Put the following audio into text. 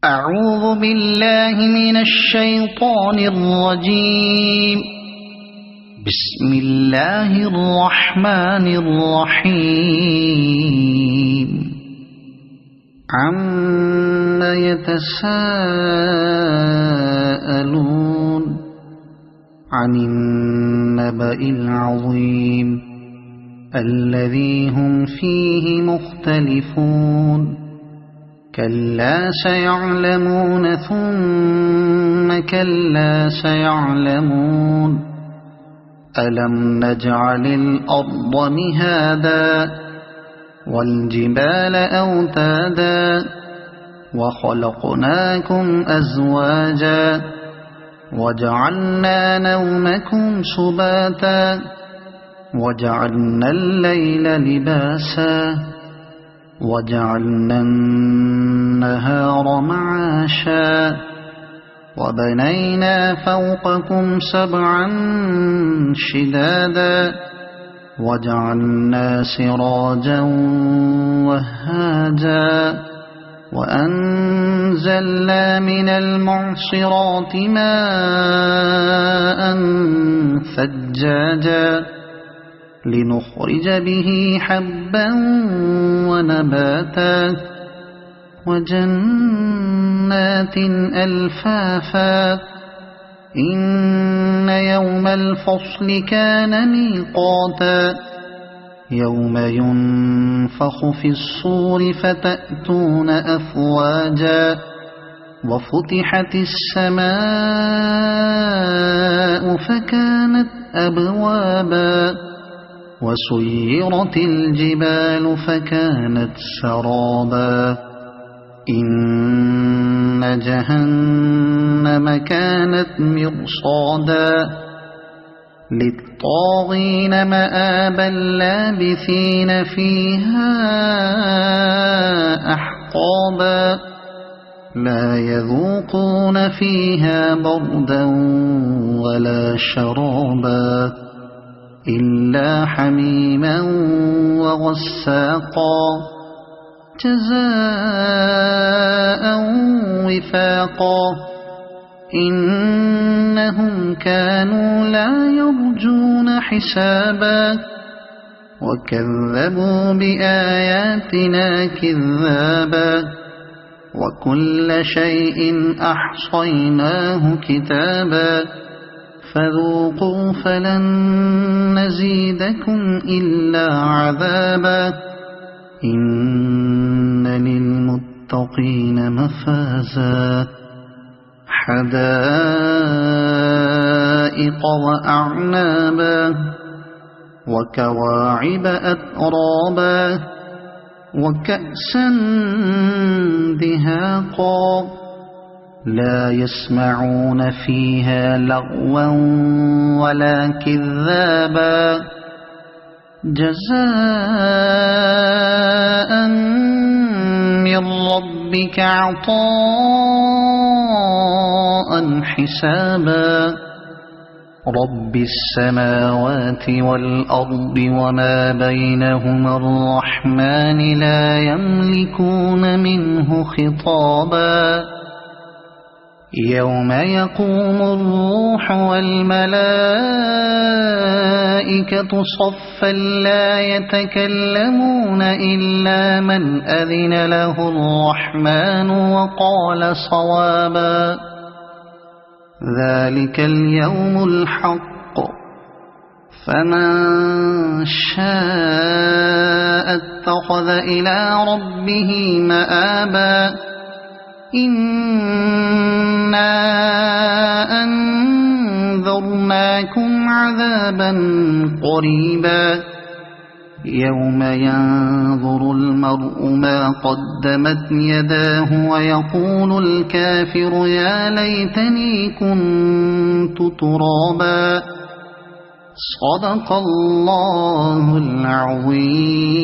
أعوذ بالله من الشيطان الرجيم. بسم الله الرحمن الرحيم. عم يتساءلون عن النبأ العظيم الذي هم فيه مختلفون. كلا سيعلمون ثم كلا سيعلمون. ألم نجعل الأرض مهادا والجبال أوتادا وخلقناكم أزواجا وجعلنا نومكم سباتا وجعلنا الليل لباسا وجعلنا النهار معاشا وبنينا فوقكم سبعا شدادا وجعلنا سراجا وهاجا وأنزلنا من المعصرات ماء ثجاجا لنخرج به حبا ونباتا وجنات ألفافا. إن يوم الفصل كان ميقاتا. يوم ينفخ في الصور فتأتون أفواجا وفتحت السماء فكانت أبوابا وسيرت الجبال فكانت سرابا. إن جهنم كانت مرصادا للطاغين مآبا لابثين فيها أحقابا لا يذوقون فيها بردا ولا شرابا إلا حميما وغساقا جزاء وفاقا. إنهم كانوا لا يرجون حسابا وكذبوا بآياتنا كذابا وكل شيء أحصيناه كتابا فذوقوا فلن نزيدكم إلا عذابا. إن للمتقين مفازا حدائق وأعنابا وكواعب أترابا وكأسا دهاقا لا يسمعون فيها لغوا ولا كذابا جزاء من ربك عطاء حسابا. رب السماوات والأرض وما بينهما الرحمن لا يملكون منه خطابا. يوم يقوم الروح والملائكة صفا لا يتكلمون إلا من أذن له الرحمن وقال صوابا. ذلك اليوم الحق فمن شاء اتخذ إلى ربه مآبا. إنا أنذرناكم عذابا قريبا يوم ينظر المرء ما قدمت يداه ويقول الكافر يا ليتني كنت ترابا. صدق الله العظيم.